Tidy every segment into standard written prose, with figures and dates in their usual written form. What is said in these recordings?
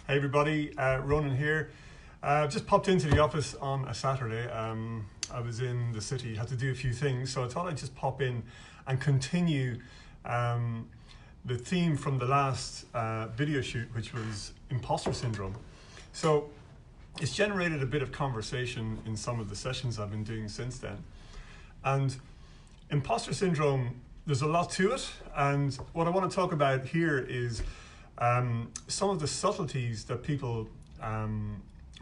Hey everybody, Ronan here. Just popped into the office on a Saturday. I was in the city, had to do a few things, so I thought I'd just pop in and continue the theme from the last video shoot, which was imposter syndrome. So it's generated a bit of conversation in some of the sessions I've been doing since then. And imposter syndrome, there's a lot to it, and what I want to talk about here is some of the subtleties that people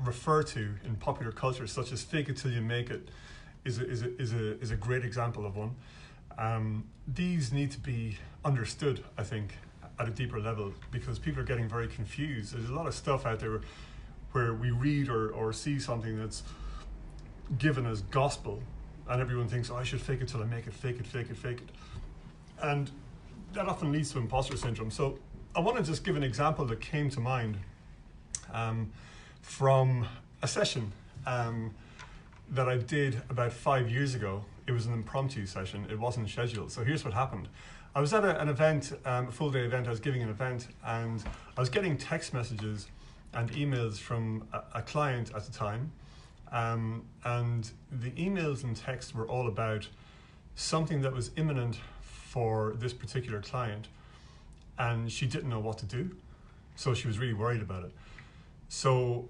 refer to in popular culture, such as fake it till you make it, is a great example of one. These need to be understood, I think, at a deeper level, because people are getting very confused. There's a lot of stuff out there where we read or see something that's given as gospel, and everyone thinks, oh, I should fake it till I make it, fake it, fake it, fake it. And that often leads to imposter syndrome. So I want to just give an example that came to mind from a session that I did about 5 years ago. It was an impromptu session. It wasn't scheduled. So here's what happened. I was at an event, a full day event. I was giving an event, and I was getting text messages and emails from a client at the time. And the emails and texts were all about something that was imminent for this particular client, and she didn't know what to do, so she was really worried about it. So,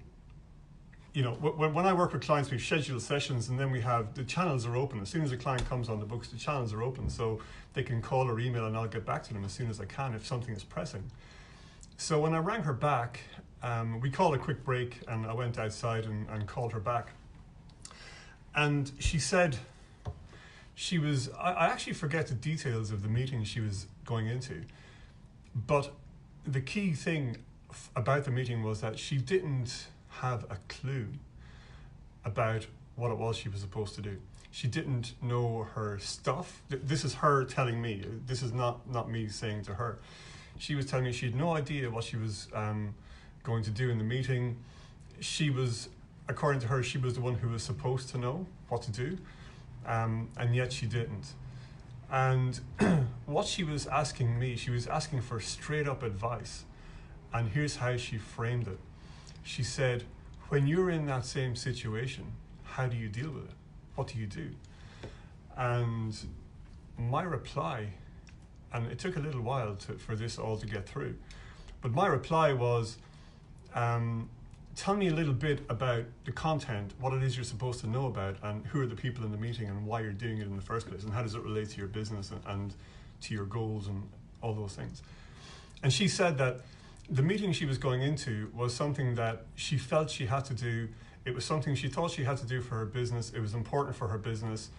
you know, when I work with clients, we've scheduled sessions, and then we have, the channels are open. As soon as a client comes on the books, the channels are open, so they can call or email, and I'll get back to them as soon as I can if something is pressing. So when I rang her back, we called a quick break, and I went outside and called her back. And she said, I actually forget the details of the meeting she was going into, but the key thing about the meeting was that she didn't have a clue about what it was she was supposed to do. She didn't know her stuff. This is her telling me. This is not me saying to her. She was telling me she had no idea what she was going to do in the meeting. She was, according to her, she was the one who was supposed to know what to do. And yet she didn't. And what she was asking me, she was asking for straight up advice. And here's how she framed it. She said, when you're in that same situation, how do you deal with it? What do you do? And my reply, and it took a little while for this all to get through, but my reply was, tell me a little bit about the content, what it is you're supposed to know about, and who are the people in the meeting, and why you're doing it in the first place, and how does it relate to your business and to your goals and all those things. And she said that the meeting she was going into was something that she felt she had to do. It was something she thought she had to do for her business. It was important for her business.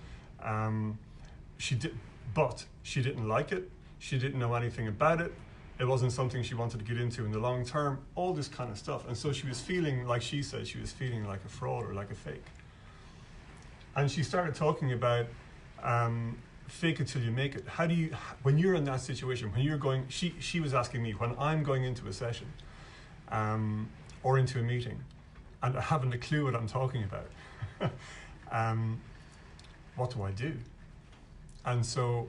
But she didn't like it. She didn't know anything about it. It wasn't something she wanted to get into in the long term, all this kind of stuff. And so she was feeling, like she said, she was feeling like a fraud or like a fake. And she started talking about fake it till you make it. How do you, when you're in that situation, when you're going, she was asking me, when I'm going into a session or into a meeting and I haven't a clue what I'm talking about, what do I do? And so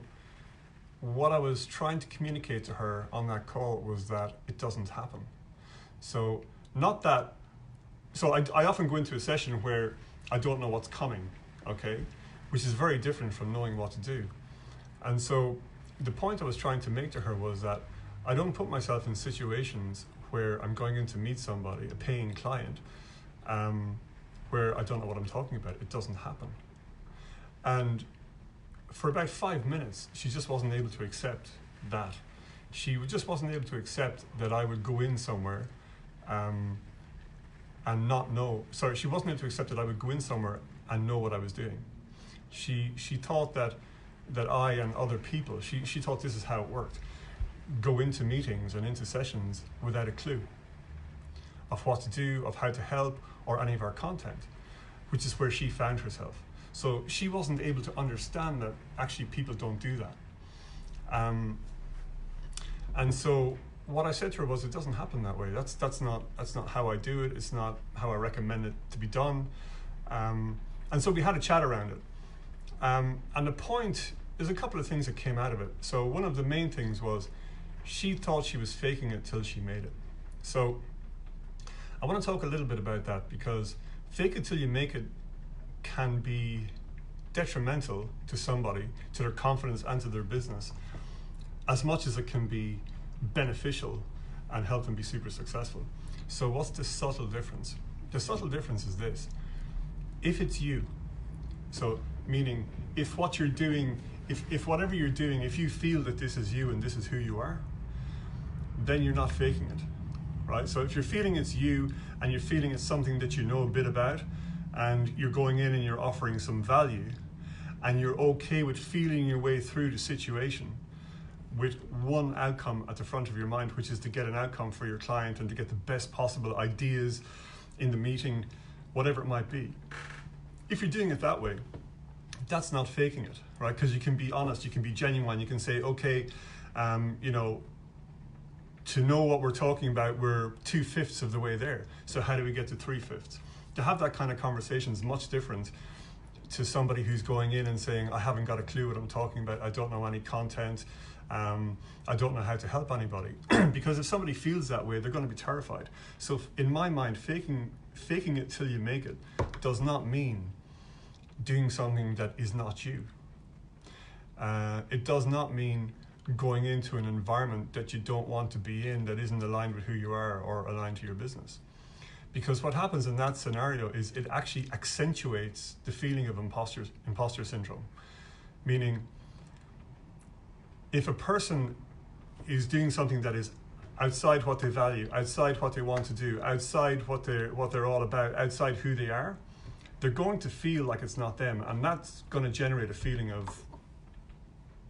what I was trying to communicate to her on that call was that it doesn't happen. So I often go into a session where I don't know what's coming, okay? Which is very different from knowing what to do. And so the point I was trying to make to her was that I don't put myself in situations where I'm going in to meet somebody, a paying client, where I don't know what I'm talking about. It doesn't happen. And for about 5 minutes, she just wasn't able to accept that. She just wasn't able to accept that I would go in somewhere and not know. Sorry, she wasn't able to accept that I would go in somewhere and know what I was doing. She thought that I and other people, she thought this is how it worked, go into meetings and into sessions without a clue of what to do, of how to help, or any of our content, which is where she found herself. So she wasn't able to understand that actually people don't do that. And so what I said to her was, it doesn't happen that way. That's not how I do it. It's not how I recommend it to be done. And so we had a chat around it. And the point, there's a couple of things that came out of it. So one of the main things was she thought she was faking it till she made it. So I want to talk a little bit about that, because fake it till you make it can be detrimental to somebody, to their confidence and to their business, as much as it can be beneficial and help them be super successful. So what's the subtle difference? The subtle difference is this: if it's you, so meaning if what you're doing, if whatever you're doing, if you feel that this is you and this is who you are, then you're not faking it, right? So if you're feeling it's you and you're feeling it's something that you know a bit about, and you're going in and you're offering some value, and you're okay with feeling your way through the situation with one outcome at the front of your mind, which is to get an outcome for your client and to get the best possible ideas in the meeting, whatever it might be. If you're doing it that way, that's not faking it, right? Because you can be honest, you can be genuine, you can say, okay, you know, to know what we're talking about, we're 2/5 of the way there. So how do we get to 3/5? To have that kind of conversation is much different to somebody who's going in and saying, I haven't got a clue what I'm talking about, I don't know any content, I don't know how to help anybody. Because if somebody feels that way, they're going to be terrified. So in my mind, faking it till you make it does not mean doing something that is not you. It does not mean going into an environment that you don't want to be in, that isn't aligned with who you are or aligned to your business. Because what happens in that scenario is it actually accentuates the feeling of imposter syndrome. Meaning, if a person is doing something that is outside what they value, outside what they want to do, outside what they're all about, outside who they are, they're going to feel like it's not them, and that's going to generate a feeling of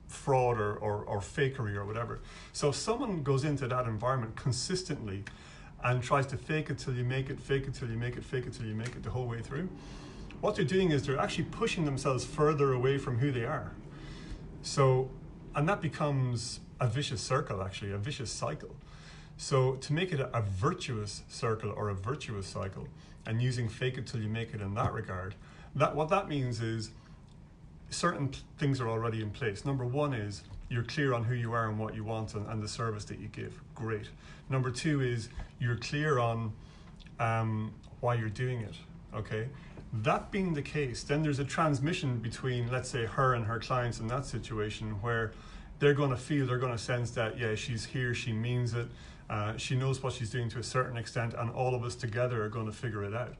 fraud or fakery or whatever. So if someone goes into that environment consistently and tries to fake it till you make it, fake it till you make it, fake it till you make it the whole way through, what they're doing is they're actually pushing themselves further away from who they are. So, and that becomes a vicious circle, actually, a vicious cycle. So to make it a virtuous circle or a virtuous cycle, and using fake it till you make it in that regard, what that means is certain things are already in place. Number one is you're clear on who you are and what you want and the service that you give. Great. Number two is you're clear on why you're doing it. Okay. That being the case, then there's a transmission between, let's say, her and her clients in that situation, where they're going to feel, they're going to sense that, yeah, she's here, she means it, she knows what she's doing to a certain extent, and all of us together are going to figure it out.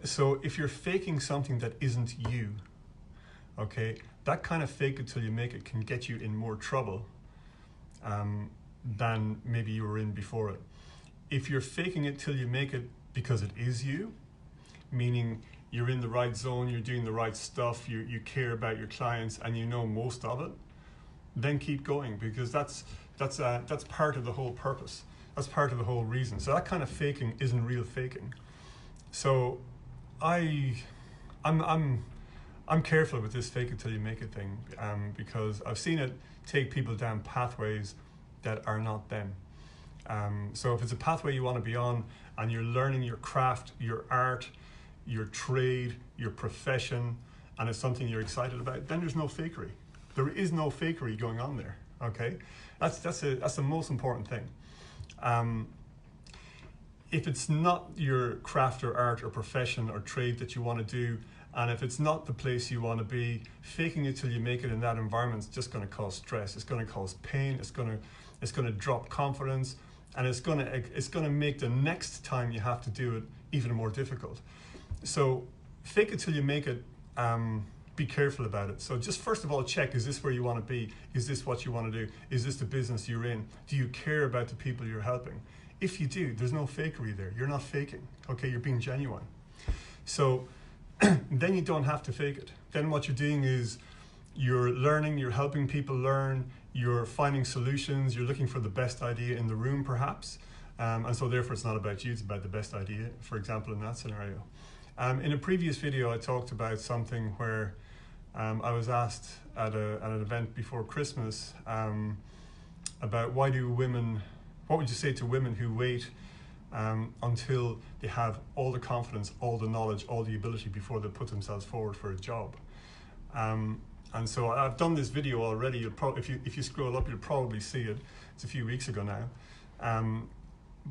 So if you're faking something that isn't you, okay, that kind of fake it till you make it can get you in more trouble than maybe you were in before it. If you're faking it till you make it because it is you, meaning you're in the right zone, you're doing the right stuff, you care about your clients and you know most of it, then keep going, because that's part of the whole purpose. That's part of the whole reason. So that kind of faking isn't real faking. So I'm careful with this fake it till you make it thing, because I've seen it take people down pathways that are not them. So if it's a pathway you want to be on and you're learning your craft, your art, your trade, your profession, and it's something you're excited about, then there's no fakery. There is no fakery going on there. Okay, that's the most important thing. If it's not your craft or art or profession or trade that you want to do, and if it's not the place you want to be, faking it till you make it in that environment is just going to cause stress. It's going to cause pain. It's going to drop confidence, and it's going to make the next time you have to do it even more difficult. So fake it till you make it. Be careful about it. So just first of all, check, is this where you want to be? Is this what you want to do? Is this the business you're in? Do you care about the people you're helping? If you do, there's no fakery there. You're not faking. Okay, you're being genuine. So then you don't have to fake it. Then what you're doing is you're learning, you're helping people learn, you're finding solutions, you're looking for the best idea in the room perhaps. And so therefore it's not about you, it's about the best idea, for example, in that scenario. In a previous video, I talked about something where I was asked at an event before Christmas about what would you say to women who wait until they have all the confidence, all the knowledge, all the ability before they put themselves forward for a job. And so I've done this video already. If you scroll up, you'll probably see it. It's a few weeks ago now.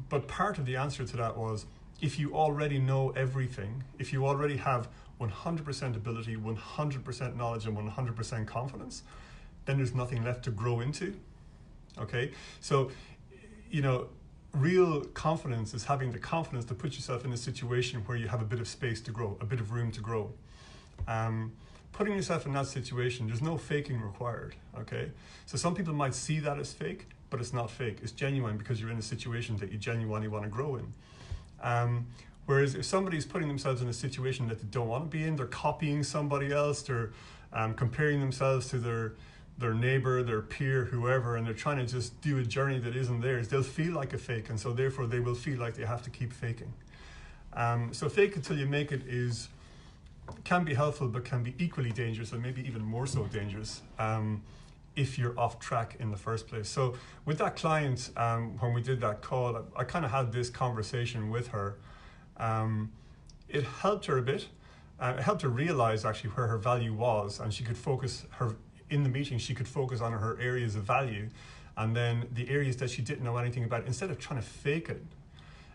But part of the answer to that was, if you already know everything, if you already have 100% ability, 100% knowledge, and 100% confidence, then there's nothing left to grow into. Okay, so, you know, real confidence is having the confidence to put yourself in a situation where you have a bit of space to grow, a bit of room to grow. Putting yourself in that situation, there's no faking required, okay? So some people might see that as fake, but it's not fake. It's genuine because you're in a situation that you genuinely want to grow in. Whereas if somebody's putting themselves in a situation that they don't want to be in, they're copying somebody else, they're comparing themselves to their neighbor, their peer, whoever, and they're trying to just do a journey that isn't theirs, they'll feel like a fake, and so therefore they will feel like they have to keep faking. So fake until you make it can be helpful, but can be equally dangerous, and maybe even more so dangerous if you're off track in the first place. So with that client, when we did that call, I kind of had this conversation with her. It helped her a bit. It helped her realize actually where her value was, and she could focus in the meeting, she could focus on her areas of value, and then the areas that she didn't know anything about, instead of trying to fake it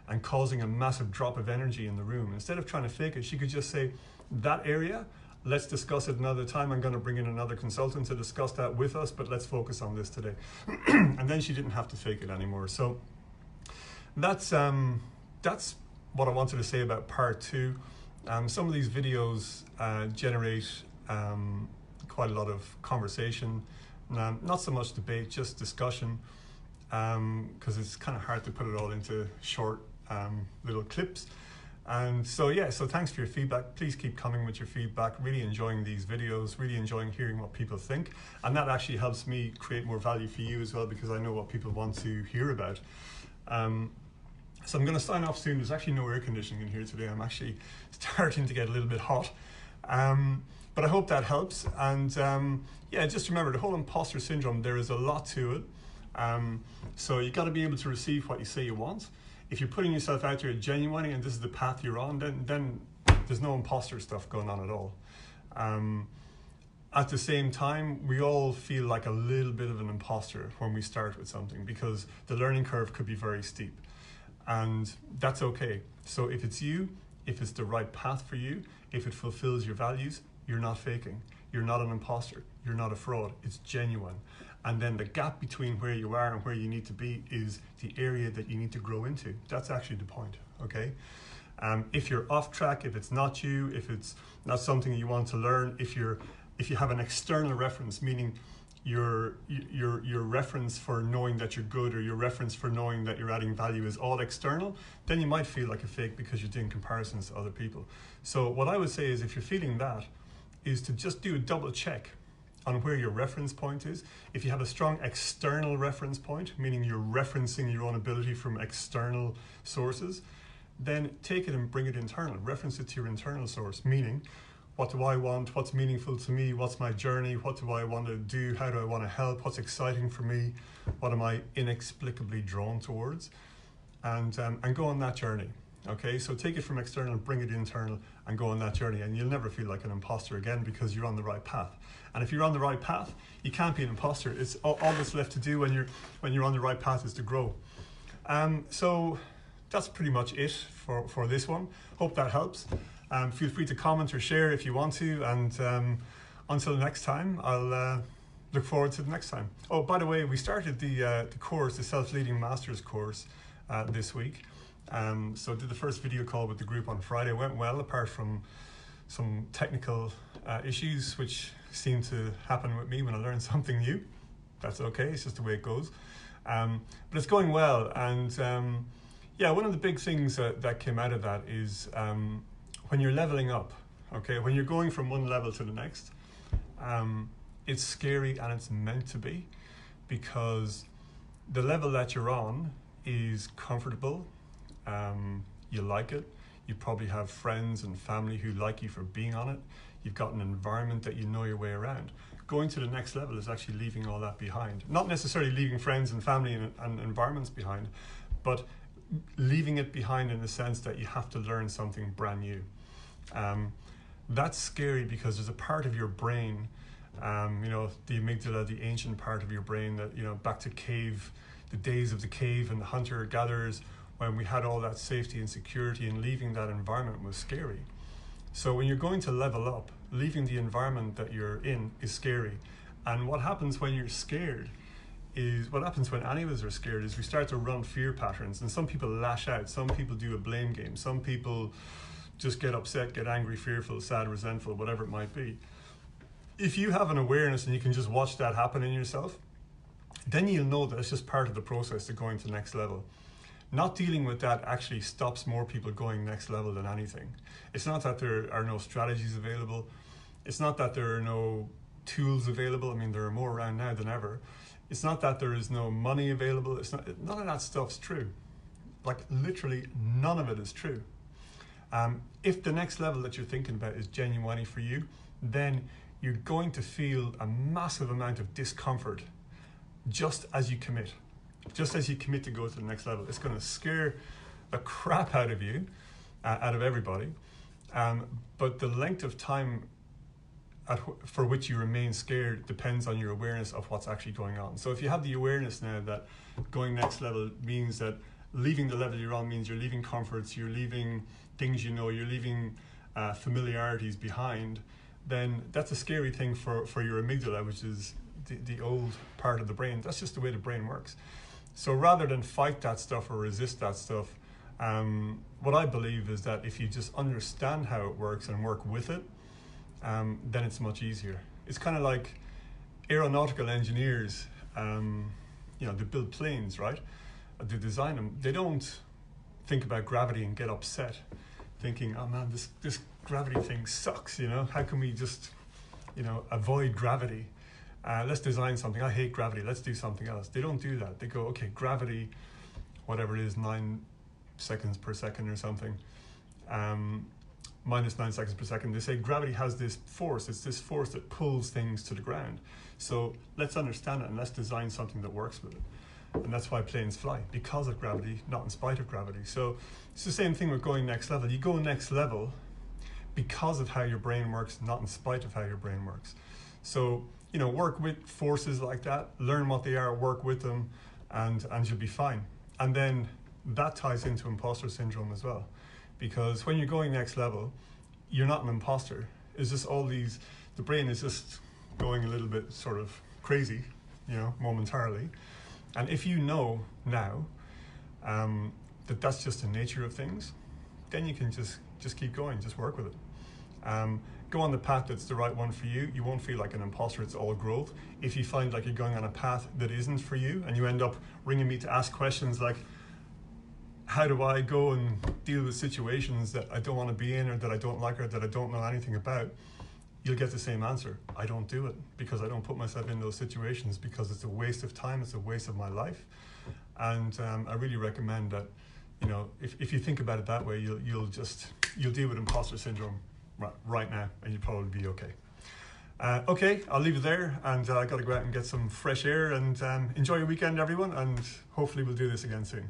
and causing a massive drop of energy in the room, instead of trying to fake it, she could just say, that area, let's discuss it another time. I'm going to bring in another consultant to discuss that with us, but let's focus on this today. And then she didn't have to fake it anymore. So that's what I wanted to say about part 2. Some of these videos generate quite a lot of conversation, not so much debate, just discussion, because it's kind of hard to put it all into short little clips. And so yeah, so thanks for your feedback. Please keep coming with your feedback. Really enjoying these videos, really enjoying hearing what people think, and that actually helps me create more value for you as well, because I know what people want to hear about. So I'm going to sign off soon. There's actually no air conditioning in here today. I'm actually starting to get a little bit hot, but I hope that helps. And yeah, just remember the whole imposter syndrome, there is a lot to it. So you got to be able to receive what you say you want. If you're putting yourself out there genuinely and this is the path you're on, then there's no imposter stuff going on at all. At the same time, we all feel like a little bit of an imposter when we start with something, because the learning curve could be very steep, and that's okay. So if it's you, if it's the right path for you, if it fulfills your values, you're not faking. You're not an imposter. You're not a fraud. It's genuine. And then the gap between where you are and where you need to be is the area that you need to grow into. That's actually the point, okay? If you're off track, if it's not you, if it's not something you want to learn, if you have an external reference, meaning your reference for knowing that you're good, or your reference for knowing that you're adding value is all external, then you might feel like a fake because you're doing comparisons to other people. So what I would say is, if you're feeling that, is to just do a double check on where your reference point is. If you have a strong external reference point, meaning you're referencing your own ability from external sources, then take it and bring it internal. Reference it to your internal source, meaning, what do I want? What's meaningful to me? What's my journey? What do I want to do? How do I want to help? What's exciting for me? What am I inexplicably drawn towards? And go on that journey. Okay, so take it from external, bring it internal, and go on that journey, and you'll never feel like an imposter again, because you're on the right path. And if you're on the right path, you can't be an imposter. It's all that's left to do when you're on the right path is to grow. So that's pretty much it for this one. Hope that helps. Feel free to comment or share if you want to, and until next time, I'll look forward to the next time. Oh, by the way, we started the course, the Self-Leading Masters course this week. So did the first video call with the group on Friday. It went well, apart from some technical issues which seem to happen with me when I learn something new. That's okay, it's just the way it goes. But it's going well, and yeah, one of the big things that came out of that is when you're leveling up, okay, when you're going from one level to the next, it's scary, and it's meant to be, because the level that you're on is comfortable. You like it. You probably have friends and family who like you for being on it. You've got an environment that you know your way around. Going to the next level is actually leaving all that behind. Not necessarily leaving friends and family and environments behind, but leaving it behind in the sense that you have to learn something brand new. That's scary, because there's a part of your brain, you know, the amygdala, the ancient part of your brain that, you know, back to the days of the cave and the hunter-gatherers, when we had all that safety and security, and leaving that environment was scary. So when you're going to level up, leaving the environment that you're in is scary. And what happens when you're scared is, what happens when any of us are scared is we start to run fear patterns, and some people lash out, some people do a blame game, some people just get upset, get angry, fearful, sad, resentful, whatever it might be. If you have an awareness and you can just watch that happen in yourself, then you'll know that it's just part of the process to going to the next level. Not dealing with that actually stops more people going next level than anything. It's not that there are no strategies available. It's not that there are no tools available. I mean, there are more around now than ever. It's not that there is no money available. It's not, none of that stuff's true. Like literally none of it is true. If the next level that you're thinking about is genuinely for you, then you're going to feel a massive amount of discomfort just as you commit. Just as you commit to go to the next level. It's going to scare the crap out of you, out of everybody. But the length of time for which you remain scared depends on your awareness of what's actually going on. So if you have the awareness now that going next level means that leaving the level you're on means you're leaving comforts, you're leaving things you know, you're leaving familiarities behind, then that's a scary thing for your amygdala, which is the old part of the brain. That's just the way the brain works. So rather than fight that stuff or resist that stuff, what I believe is that if you just understand how it works and work with it, then it's much easier. It's kind of like aeronautical engineers, you know, they build planes, right? They design them. They don't think about gravity and get upset, thinking, oh man, this gravity thing sucks, you know? How can we just, you know, avoid gravity? Let's design something. I hate gravity. Let's do something else. They don't do that. They go, okay, gravity, whatever it is, 9 seconds per second or something, minus 9 seconds per second. They say gravity has this force. It's this force that pulls things to the ground. So let's understand it and let's design something that works with it. And that's why planes fly, because of gravity, not in spite of gravity. So it's the same thing with going next level. You go next level because of how your brain works, not in spite of how your brain works. So, you know, work with forces like that, learn what they are, work with them, and you'll be fine. And then that ties into imposter syndrome as well. Because when you're going next level, you're not an imposter. It's just all these, the brain is just going a little bit sort of crazy, you know, momentarily. And if you know now that that's just the nature of things, then you can just keep going, just work with it. Go on the path that's the right one for you. You won't feel like an imposter, it's all growth. If you find like you're going on a path that isn't for you and you end up ringing me to ask questions like, how do I go and deal with situations that I don't want to be in or that I don't like or that I don't know anything about, you'll get the same answer. I don't do it because I don't put myself in those situations because it's a waste of time, it's a waste of my life. And I really recommend that, you know, if you think about it that way, you'll deal with imposter syndrome right now, and you'll probably be okay. Okay, I'll leave it there, and I got to go out and get some fresh air, and enjoy your weekend, everyone, and hopefully we'll do this again soon.